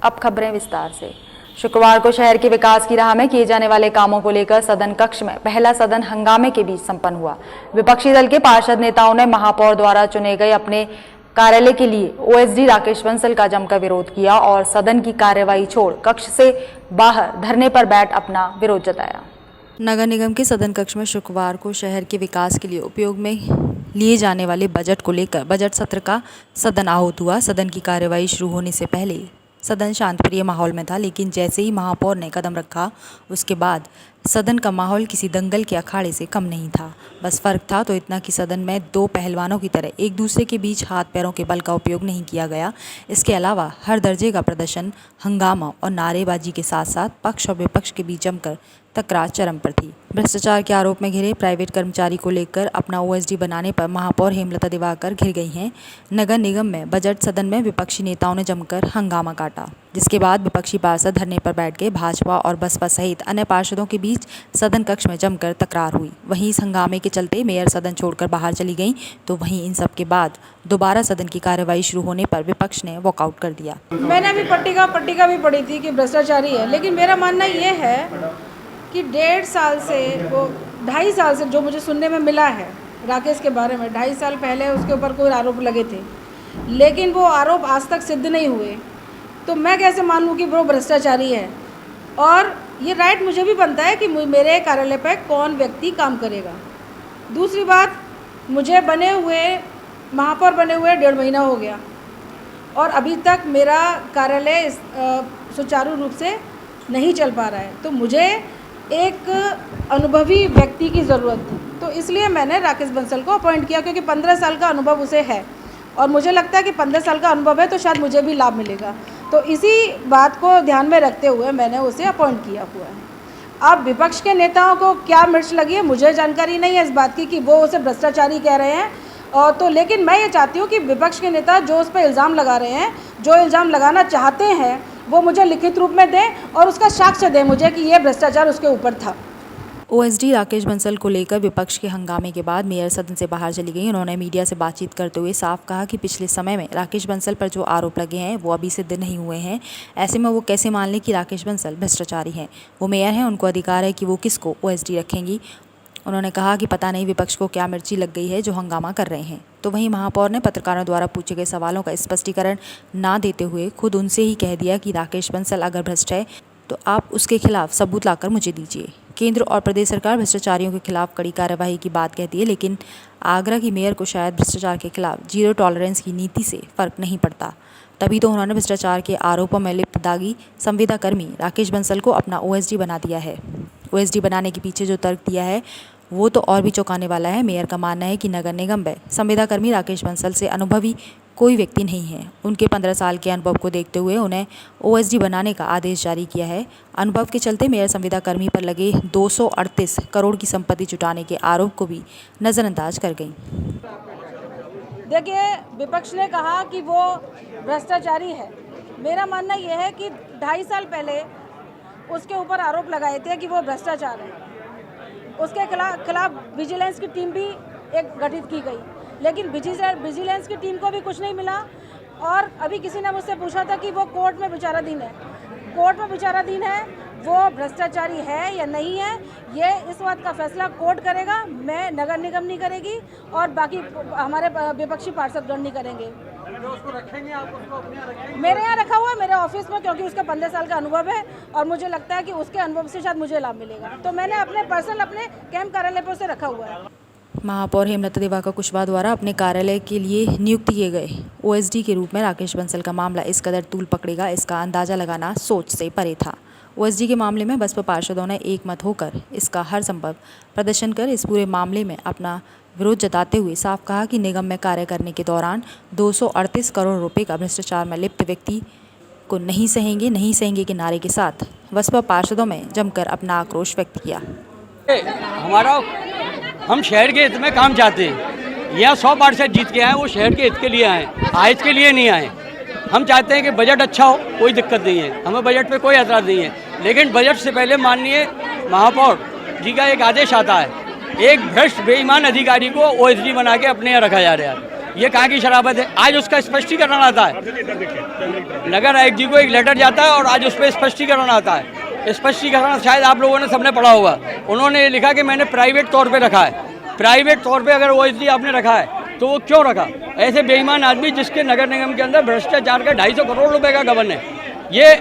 अब खबरें विस्तार से। शुक्रवार को शहर के विकास की राह में किए जाने वाले कामों को लेकर सदन कक्ष में पहला सदन हंगामे के बीच संपन्न हुआ। विपक्षी दल के पार्षद नेताओं ने महापौर द्वारा चुने गए अपने कार्यालय के लिए ओएसडी राकेश बंसल का जमकर विरोध किया और सदन की कार्यवाही छोड़ कक्ष से बाहर धरने पर बैठ अपना विरोध जताया। नगर निगम के सदन कक्ष में शुक्रवार को शहर के विकास के लिए उपयोग में लिए जाने वाले बजट को लेकर बजट सत्र का सदन आहूत हुआ। सदन की कार्यवाही शुरू होने से पहले सदन शांतिप्रिय माहौल में था, लेकिन जैसे ही महापौर ने कदम रखा उसके बाद सदन का माहौल किसी दंगल के अखाड़े से कम नहीं था। बस फर्क था तो इतना कि सदन में दो पहलवानों की तरह एक दूसरे के बीच हाथ पैरों के बल का उपयोग नहीं किया गया। इसके अलावा हर दर्जे का प्रदर्शन, हंगामा और नारेबाजी के साथ साथ पक्ष और विपक्ष के बीच जमकर तकरार चरम पर थी। भ्रष्टाचार के आरोप में घिरे प्राइवेट कर्मचारी को लेकर अपना ओएसडी बनाने पर महापौर हेमलता दिवाकर घिर गई हैं। नगर निगम में बजट सदन में विपक्षी नेताओं ने जमकर हंगामा काटा, जिसके बाद विपक्षी पार्षद धरने पर बैठ गए। भाजपा और बसपा सहित अन्य पार्षदों के बीच सदन कक्ष में जमकर तकरार हुई। वहीं इस हंगामे के चलते मेयर सदन छोड़कर बाहर चली गईं, तो वहीं इन सब के बाद दोबारा सदन की कार्यवाही शुरू होने पर विपक्ष ने वॉकआउट कर दिया। मैंने अभी पट्टिका भी पढ़ी थी कि भ्रष्टाचारी है, लेकिन मेरा मानना ये है कि 2.5 साल से वो 2.5 साल से जो मुझे सुनने में मिला है राकेश के बारे में, 2.5 साल पहले उसके ऊपर कोई आरोप लगे थे, लेकिन वो आरोप आज तक सिद्ध नहीं हुए। तो मैं कैसे मान लूँ कि वो भ्रष्टाचारी है? और ये राइट मुझे भी बनता है कि मेरे कार्यालय पर कौन व्यक्ति काम करेगा। दूसरी बात, मुझे महापौर बने हुए 1.5 महीना हो गया और अभी तक मेरा कार्यालय सुचारू रूप से नहीं चल पा रहा है। तो मुझे एक अनुभवी व्यक्ति की ज़रूरत थी, तो इसलिए मैंने राकेश बंसल को अपॉइंट किया, क्योंकि 15 साल का अनुभव उसे है और मुझे लगता है कि 15 साल का अनुभव है तो शायद मुझे भी लाभ मिलेगा। तो इसी बात को ध्यान में रखते हुए मैंने उसे अपॉइंट किया हुआ है। अब विपक्ष के नेताओं को क्या मिर्च लगी है, मुझे जानकारी नहीं है इस बात की कि वो उसे भ्रष्टाचारी कह रहे हैं। और तो लेकिन मैं ये चाहती हूँ कि विपक्ष के नेता जो उस पर इल्ज़ाम लगा रहे हैं, जो इल्ज़ाम लगाना चाहते हैं, वो मुझे लिखित रूप में दें और उसका साक्ष्य दें मुझे कि ये भ्रष्टाचार उसके ऊपर था। ओएसडी राकेश बंसल को लेकर विपक्ष के हंगामे के बाद मेयर सदन से बाहर चली गई। उन्होंने मीडिया से बातचीत करते हुए साफ कहा कि पिछले समय में राकेश बंसल पर जो आरोप लगे हैं वो अभी सिद्ध नहीं हुए हैं। ऐसे में वो कैसे मान लें कि राकेश बंसल भ्रष्टाचारी हैं? वो मेयर हैं, उनको अधिकार है कि वो किसको ओएसडी रखेंगी। उन्होंने कहा कि पता नहीं विपक्ष को क्या मिर्ची लग गई है जो हंगामा कर रहे हैं। तो वहीं महापौर ने पत्रकारों द्वारा पूछे गए सवालों का स्पष्टीकरण ना देते हुए खुद उनसे ही कह दिया कि राकेश बंसल अगर भ्रष्ट है तो आप उसके खिलाफ सबूत लाकर मुझे दीजिए। केंद्र और प्रदेश सरकार भ्रष्टाचारियों के खिलाफ कड़ी कार्यवाही की बात कहती है, लेकिन आगरा की मेयर को शायद भ्रष्टाचार के खिलाफ जीरो टॉलरेंस की नीति से फ़र्क नहीं पड़ता। तभी तो उन्होंने भ्रष्टाचार के आरोपों में लिप्त दागी संविदा कर्मी राकेश बंसल को अपना ओएसडी बना दिया है। ओएसडी बनाने के पीछे जो तर्क दिया है वो तो और भी चौंकाने वाला है। मेयर का मानना है कि नगर निगम में संविदा कर्मी राकेश बंसल से अनुभवी कोई व्यक्ति नहीं है। उनके 15 साल के अनुभव को देखते हुए उन्हें ओएसडी बनाने का आदेश जारी किया है। अनुभव के चलते मेयर संविदा कर्मी पर लगे 238 करोड़ की संपत्ति जुटाने के आरोप को भी नज़रअंदाज कर गई। देखिए, विपक्ष ने कहा कि वो भ्रष्टाचारी है। मेरा मानना यह है कि 2.5 साल पहले उसके ऊपर आरोप लगाए थे कि वो भ्रष्टाचार है। उसके खिलाफ विजिलेंस की टीम भी एक गठित की गई, लेकिन विजिलेंस की टीम को भी कुछ नहीं मिला। और अभी किसी ने मुझसे पूछा था कि वो कोर्ट में विचाराधीन है। कोर्ट में विचाराधीन है, वो भ्रष्टाचारी है या नहीं है, ये इस बात का फैसला कोर्ट करेगा। मैं नगर निगम नहीं करेगी और बाकी हमारे विपक्षी पार्षदगण नहीं करेंगे। उसको रखेंगे आप? उसको अपने यहाँ रखेंगे? मेरे यहाँ रखा हुआ है, मेरे ऑफिस में, क्योंकि उसका 15 साल का अनुभव है और मुझे लगता है कि उसके अनुभव से शायद मुझे लाभ मिलेगा। तो मैंने अपने कैंप कार्यालय पर उसे रखा हुआ है। महापौर हेमलता दिवाकर कुशवाहा द्वारा अपने कार्यालय के लिए नियुक्त किए गए ओएसडी के रूप में राकेश बंसल का मामला इस कदर तूल पकड़ेगा, इसका अंदाजा लगाना सोच से परे था। ओएसडी के मामले में बसपा पार्षदों ने एक मत होकर इसका हर संभव प्रदर्शन कर इस पूरे मामले में अपना विरोध जताते हुए साफ कहा कि निगम में कार्य करने के दौरान 238 करोड़ रुपए का भ्रष्टाचार में लिप्त व्यक्ति को नहीं सहेंगे के नारे के साथ बसपा पार्षदों में जमकर अपना आक्रोश व्यक्त किया। हम शहर के हित में काम चाहते हैं। यह 100 पार्षद जीत के आए, वो शहर के हित के लिए आए, आहित के लिए नहीं आए। हम चाहते हैं कि बजट अच्छा हो, कोई दिक्कत नहीं है, हमें बजट पे कोई एतराज़ नहीं है, लेकिन बजट से पहले माननीय महापौर जी का एक आदेश आता है, एक भ्रष्ट बेईमान अधिकारी को ओएसडी बना के अपने यहाँ रखा जा रहा है। ये कहाँ की शराबत है? आज उसका स्पष्टीकरण आता है, नगर आयुक्त जी को एक लेटर जाता है और आज उस पर स्पष्टीकरण आता है। स्पष्टीकरण शायद आप लोगों ने सबने पढ़ा होगा। उन्होंने ये लिखा कि मैंने प्राइवेट तौर पे रखा है। प्राइवेट तौर पे अगर ओएसडी आपने रखा है तो वो क्यों रखा? ऐसे बेईमान आदमी जिसके नगर निगम के अंदर भ्रष्टाचार का 250 करोड़ रुपए का गबन है। ये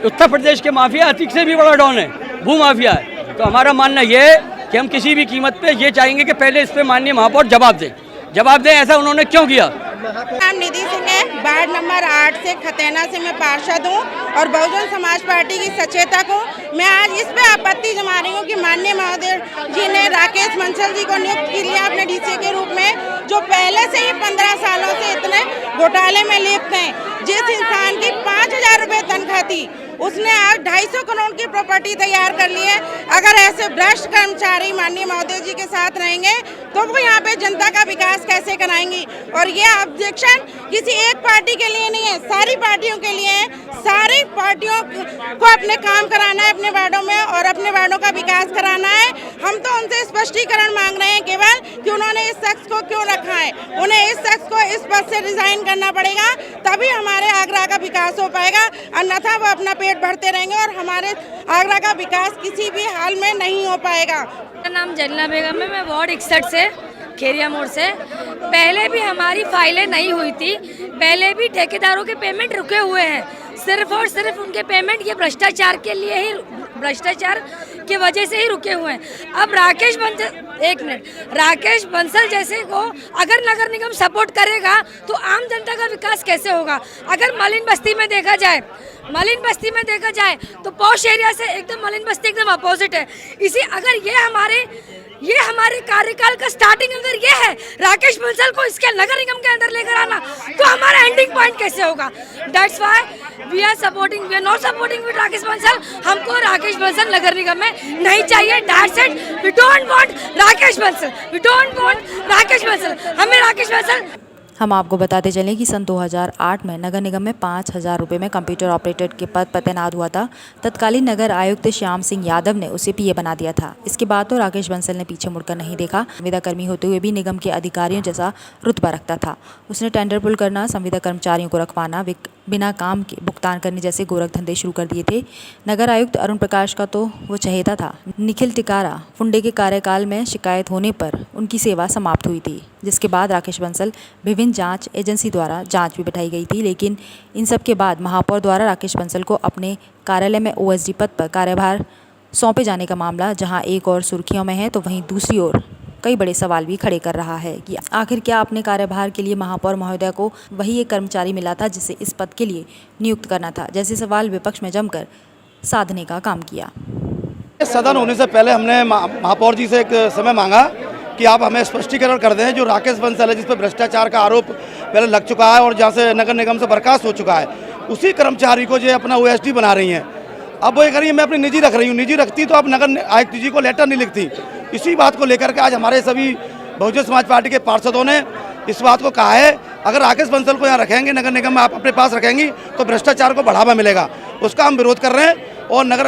उत्तर प्रदेश के माफिया अतिक से भी बड़ा डॉन है, भू माफिया है। तो हमारा मानना ये है कि हम किसी भी कीमत पे ये चाहेंगे कि पहले इस पे माननीय महापौर जवाब दें। ऐसा उन्होंने क्यों किया? नाम निधि सिंह है, वार्ड नंबर 8 से खतेना से मैं पार्षद हूँ और बहुजन समाज पार्टी की सचेतक हूँ। मैं आज इस पे आपत्ति जमा रही हूँ कि माननीय महोदय जी ने राकेश बंसल जी को नियुक्त किया अपने डीसी के रूप में, जो पहले से ही 15 सालों से इतने घोटाले में लिप्त हैं। जिस इंसान की 5,000 रुपये तनख्वाह थी उसने आज 250 करोड़ की प्रॉपर्टी तैयार कर ली है। अगर ऐसे भ्रष्ट कर्मचारी माननीय महोदय जी के साथ रहेंगे तो वो यहाँ पे जनता का विकास कैसे कराएंगी? और ये ऑब्जेक्शन किसी एक पार्टी के लिए नहीं है, सारी पार्टियों के लिए है। सारी पार्टियों को अपने काम कराना है अपने वार्डों में और अपने वार्डों का विकास कराना है। हम तो उनसे स्पष्टीकरण मांग रहे हैं केवल कि उन्होंने इस शख्स को क्यों रखा है। उन्हें इस शख्स को इस पद से रिजाइन करना पड़ेगा, तभी हमारे आगरा का विकास हो पाएगा, अन्यथा वो अपना पेट भरते रहेंगे और हमारे आगरा का विकास किसी भी हाल में नहीं हो पाएगा। मेरा नाम जलना बेगम है, मैं वार्ड 61 से खेरिया मोड़ से। पहले भी हमारी फाइलें नहीं हुई थी, पहले भी ठेकेदारों के पेमेंट रुके हुए हैं, सिर्फ और सिर्फ उनके पेमेंट ये भ्रष्टाचार के लिए ही, भ्रष्टाचार की वजह से ही रुके हुए हैं। अब राकेश बंसल जैसे को अगर नगर निगम सपोर्ट करेगा तो आम जनता का विकास कैसे होगा? अगर मलिन बस्ती में देखा जाए तो पॉश एरिया से एकदम मलिन बस्ती एकदम अपोजिट है। अगर ये हमारे कार्यकाल का स्टार्टिंग अगर ये है राकेश बंसल को इसके नगर निगम के अंदर लेकर आना, तो हमारा एंडिंग पॉइंट कैसे होगा? That's why we are not supporting with Rakesh Bansal. हमको राकेश बंसल नगर निगम में नहीं चाहिए। That's it, we don't want Rakesh Bansal, हमें राकेश बंसल। हम आपको बताते चलें कि सन 2008 में नगर निगम में 5,000 रुपये में कंप्यूटर ऑपरेटर के पद पर तैनात हुआ था। तत्कालीन नगर आयुक्त श्याम सिंह यादव ने उसे पीए बना दिया था। इसके बाद तो राकेश बंसल ने पीछे मुड़कर नहीं देखा। संविदा कर्मी होते हुए भी निगम के अधिकारियों जैसा रुतबा रखता था। उसने टेंडर पुल करना, संविदा कर्मचारियों को रखवाना, बिना काम के भुगतान करने जैसे गोरख धंधे शुरू कर दिए थे। नगर आयुक्त अरुण प्रकाश का तो वो चहेता था। निखिल टिकारा फुंडे के कार्यकाल में शिकायत होने पर उनकी सेवा समाप्त हुई थी, जिसके बाद राकेश बंसल विभिन्न जांच एजेंसी द्वारा जांच भी बिठाई गई थी। लेकिन इन सब के बाद महापौर द्वारा राकेश बंसल को अपने कार्यालय में ओएसडी पद पर कार्यभार सौंपे जाने का मामला जहां एक और सुर्खियों में है, तो वहीं दूसरी ओर कई बड़े सवाल भी खड़े कर रहा है कि आखिर क्या अपने कार्यभार के लिए महापौर महोदय को वही एक कर्मचारी मिला था जिसे इस पद के लिए नियुक्त करना था? जैसे सवाल विपक्ष में जमकर साधने का काम किया। सदन होने से पहले हमने महापौर जी से एक समय मांगा कि आप हमें स्पष्टीकरण कर दें। जो राकेश बंसल है जिस पर भ्रष्टाचार का आरोप पहले लग चुका है और जहाँ से नगर निगम से बर्खास्त हो चुका है, उसी कर्मचारी को जो अपना ओएसडी बना रही हैं। अब वो ये करिए मैं अपनी निजी रख रही हूँ, निजी रखती तो आप नगर आयुक्त जी को लेटर नहीं लिखती। इसी बात को लेकर के आज हमारे सभी बहुजन समाज पार्टी के पार्षदों ने इस बात को कहा है, अगर राकेश बंसल को यहाँ रखेंगे नगर निगम में, आप अपने पास रखेंगी तो भ्रष्टाचार को बढ़ावा मिलेगा। उसका हम विरोध कर रहे हैं और नगर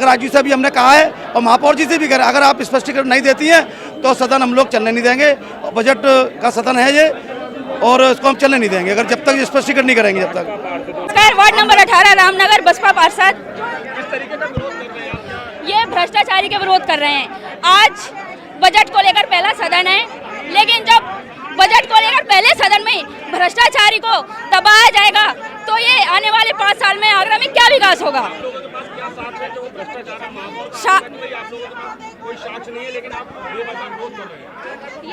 आयुक्त जी से भी हमने कहा है और महापौर जी से भी कह रहे हैं, अगर आप स्पष्टीकरण नहीं देती हैं तो सदन हम लोग चलने नहीं देंगे। बजट का सदन है ये और इसको हम चलने नहीं देंगे अगर जब तक स्पष्टीकरण नहीं करेंगे जब तक। वार्ड नंबर 18 रामनगर बसपा पार्षद ये भ्रष्टाचारी के विरोध कर रहे हैं। आज बजट को लेकर पहला सदन है, लेकिन जब बजट को लेकर पहले सदन में भ्रष्टाचारी को दबाया जाएगा तो ये आने वाले 5 साल में आगरा में क्या विकास होगा?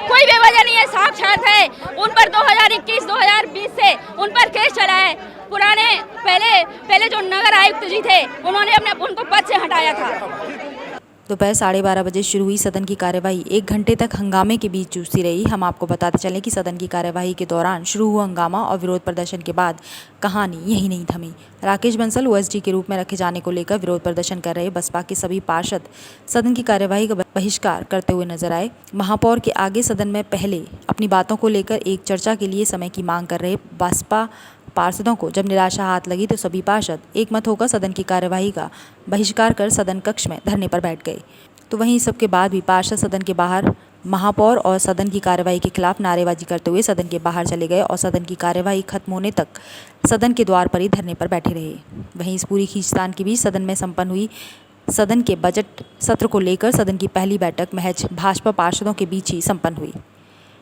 कोई बेवजह नहीं है, साक्षात है। उन पर 2021-2020 से उन पर केस चला है। पुराने पहले जो नगर आयुक्त जी थे उन्होंने उनको पद से हटाया था। दोपहर 12:30 बजे शुरू हुई सदन की कार्यवाही 1 घंटे तक हंगामे के बीच जूझती रही। हम आपको बताते चलें कि सदन की कार्यवाही के दौरान शुरू हुआ हंगामा और विरोध प्रदर्शन के बाद कहानी यही नहीं थमी। राकेश बंसल ओएसडी के रूप में रखे जाने को लेकर विरोध प्रदर्शन कर रहे बसपा के सभी पार्षद सदन की कार्यवाही का बहिष्कार करते हुए नजर आए। महापौर के आगे सदन में पहले अपनी बातों को लेकर एक चर्चा के लिए समय की मांग कर रहे बसपा पार्षदों को जब निराशा हाथ लगी तो सभी पार्षद एकमत होकर सदन की कार्यवाही का बहिष्कार कर सदन कक्ष में धरने पर बैठ गए। तो वहीं सबके बाद भी पार्षद सदन के बाहर महापौर और सदन की कार्यवाही के खिलाफ नारेबाजी करते हुए सदन के बाहर चले गए और सदन की कार्यवाही खत्म होने तक सदन के द्वार पर ही धरने पर बैठे रहे। वहीं इस पूरी खींचतान के बीच सदन में संपन्न हुई सदन के बजट सत्र को लेकर सदन की पहली बैठक महज भाजपा पार्षदों के बीच ही संपन्न हुई।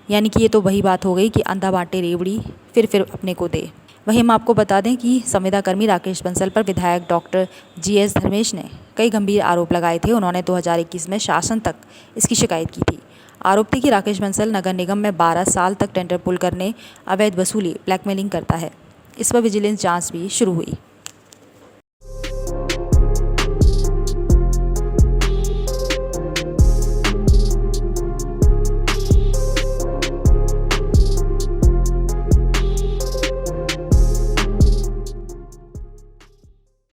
यानी कि ये तो वही बात हो गई कि अंधा बांटे रेवड़ी फिर अपने को दे। वहीं हम आपको बता दें कि संविदाकर्मी राकेश बंसल पर विधायक डॉक्टर GS धर्मेश ने कई गंभीर आरोप लगाए थे। उन्होंने 2021 में शासन तक इसकी शिकायत की थी। आरोप थी कि राकेश बंसल नगर निगम में 12 साल तक टेंडर पुल करने, अवैध वसूली, ब्लैकमेलिंग करता है। इस पर विजिलेंस जांच भी शुरू हुई।